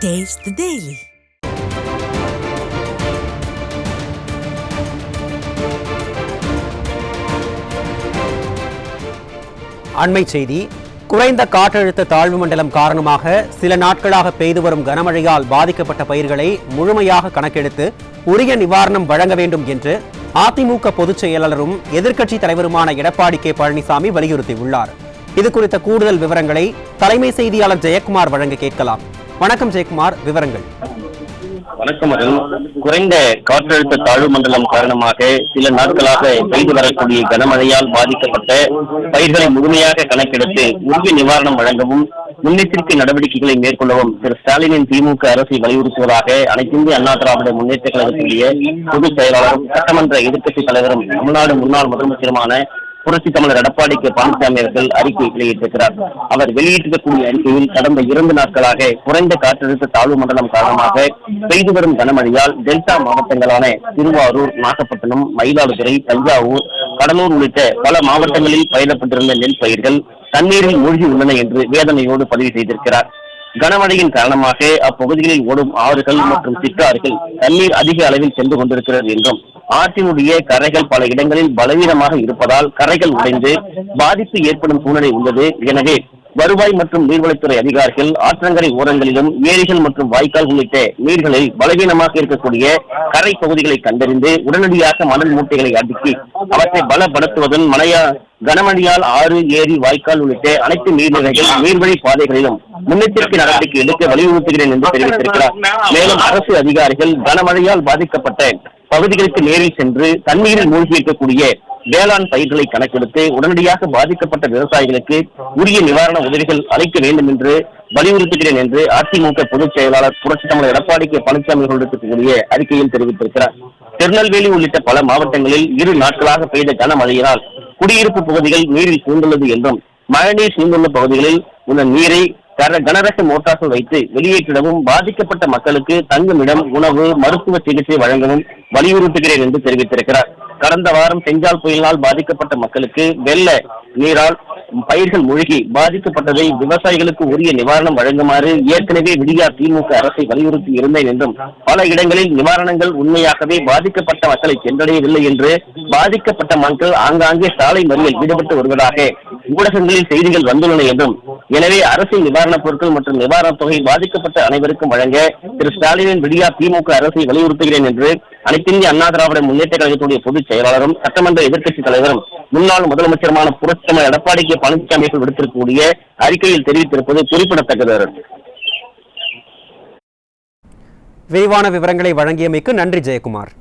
Taste the Daily. அண்மை செய்தி. குறைந்த காற்றழுத்த தாழ்வு மண்டலம் காரணமாக சில நாட்களாக பெய்து வரும் கனமழையால் பாதிக்கப்பட்ட பயிர்களை முழுமையாக கணக்கெடுத்து உரிய நிவாரணம் வழங்க வேண்டும் என்று அதிமுக பொதுச் செயலாளரும் எதிர்க்கட்சித் தலைவருமான எடப்பாடி கே பழனிசாமி வலியுறுத்தியுள்ளார். இது குறித்த கூடுதல் விவரங்களை தலைமை செய்தியாளர் ஜெயக்குமார் வழங்க கேட்கலாம். வணக்கம் ஜெயக்குமார், விவரங்கள். வணக்கம். குறைந்த காற்றழுத்த தாழ்வு மண்டலம் காரணமாக சில நாட்களாக பெய்து வரக்கூடிய கனமழையால் பாதிக்கப்பட்ட பயிர்களை முழுமையாக கணக்கெடுத்து உரிய நிவாரணம் வழங்கவும் முன்னெச்சரிக்கை நடவடிக்கைகளை மேற்கொள்ளவும் திரு ஸ்டாலினின் திமுக அரசை வலியுறுத்துவதாக அனைத்திந்திய அண்ணா திராவிட முன்னேற்ற கழகத்தினுடைய பொதுச் செயலாளரும் சட்டமன்ற எதிர்க்கட்சித் தலைவரும் தமிழ்நாடு முன்னாள் முதலமைச்சருமான புரட்சி தமிழர் எடப்பாடி கே பழனிசாமி அவர்கள் அறிக்கை வெளியிட்டிருக்கிறார். அவர் வெளியிட்டிருக்கக்கூடிய அறிக்கையில் கடந்த 2 நாட்களாக குறைந்த காற்றழுத்த தாழ்வு மண்டலம் காரணமாக பெய்து வரும் கனமழையால் டெல்டா மாவட்டங்களான திருவாரூர், நாகப்பட்டினம், மயிலாடுதுறை, தஞ்சாவூர், கடலூர் உள்ளிட்ட பல மாவட்டங்களில் பயிரப்பட்டிருந்த நெல் பயிர்கள் தண்ணீரில் மூழ்கி உள்ளன என்று வேதனையோடு பதிவு செய்திருக்கிறார். கனமழையின் காரணமாக அப்பகுதிகளில் ஓடும் ஆறுகள் மற்றும் சிற்றாறுகள் தண்ணீர் அதிக அளவில் சென்று கொண்டிருக்கிறது என்றும் ஆற்றினுடைய கரைகள் பல இடங்களில் பலவீனமாக இருப்பதால் கரைகள் உடைந்து பாதிப்பு ஏற்படும் சூழ்நிலை உள்ளது. எனவே வருவாய் மற்றும் நீர்வளத்துறை அதிகாரிகள் ஆற்றங்கரை ஓரங்களிலும் ஏரிகள் மற்றும் வாய்க்கால் உள்ளிட்ட நீர்களில் பலவீனமாக இருக்கக்கூடிய கரை பகுதிகளை கண்டறிந்து உடனடியாக மணல் மூட்டைகளை அடுக்கி அவற்றை பலப்படுத்துவதுடன் கனமழையால் ஆறு, ஏரி, வாய்க்கால் உள்ளிட்ட அனைத்து நீர்நிலைகள் நீர்வழி பாதைகளிலும் முன்னெச்சரிக்கை நடவடிக்கை எடுக்க வலியுறுத்துகிறேன் என்று தெரிவித்திருக்கிறார். மேலும் அரசு அதிகாரிகள் கனமழையால் பாதிக்கப்பட்ட பகுதிகளுக்கு நேரில் சென்று தண்ணீரில் மூழ்கி இருக்கக்கூடிய வேளாண் பயிர்களை கணக்கெடுத்து உடனடியாக பாதிக்கப்பட்ட விவசாயிகளுக்கு உரிய நிவாரண உதவிகள் அளிக்க வேண்டும் என்று வலியுறுத்துகிறேன் என்று அதிமுக பொதுச் செயலாளர் புரட்சி தமிழர் எடப்பாடி கே பழனிசாமி அவர்களுடைய அறிக்கையில் தெரிவித்திருக்கிறார். திருநெல்வேலி உள்ளிட்ட பல மாவட்டங்களில் 2 நாட்களாக பெய்த கனமழையினால் குடியிருப்பு பகுதிகள் நீரில் சூழ்ந்துள்ளது என்றும் மழைநீர் சூழ்ந்துள்ள பகுதிகளில் உள்ள நீரை கனரக மோட்டார்கள் வைத்து வெளியேற்றிடவும் பாதிக்கப்பட்ட மக்களுக்கு தங்குமிடம், உணவு, மருத்துவ சிகிச்சை வழங்கவும் வலியுறுத்துகிறேன் என்று தெரிவித்திருக்கிறார். கடந்த வாரம் செஞ்சால் புயலினால் பாதிக்கப்பட்ட மக்களுக்கு வெள்ள நீரால் பயிர்கள் மூழ்கி பாதிக்கப்பட்டதை விவசாயிகளுக்கு உரிய நிவாரணம் வழங்குமாறு ஏற்கனவே விடியா திமுக அரசை வலியுறுத்தி இருந்தேன் என்றும் பல இடங்களில் நிவாரணங்கள் உண்மையாகவே பாதிக்கப்பட்ட மக்களை சென்றடையவில்லை என்று பாதிக்கப்பட்ட மக்கள் ஆங்காங்கே சாலை மறியல் ஈடுபட்டு வருவதாக ஊடகங்களில் செய்திகள் வந்துள்ளன என்றும் எனவே அரசின் நிவாரணப் பொருட்கள் மற்றும் நிவாரணத் தொகை பாதிக்கப்பட்ட அனைவருக்கும் வழங்க திரு ஸ்டாலினின் விடியா திமுக அரசை வலியுறுத்துகிறேன் என்று அனைத்திந்திய அண்ணா திராவிட முன்னேற்ற கழகத்துடைய பொதுச் செயலாளரும் சட்டமன்ற எதிர்க்கட்சித் தலைவரும் முன்னாள் முதலமைச்சருமான புரட்சி தமிழர் எடப்பாடி கே பழனிசாமி விடுத்திருக்கக்கூடிய அறிக்கையில் தெரிவித்திருப்பது குறிப்பிடத்தக்கது. விரிவான விவரங்களை வழங்கியமைக்கு நன்றி ஜெயக்குமார்.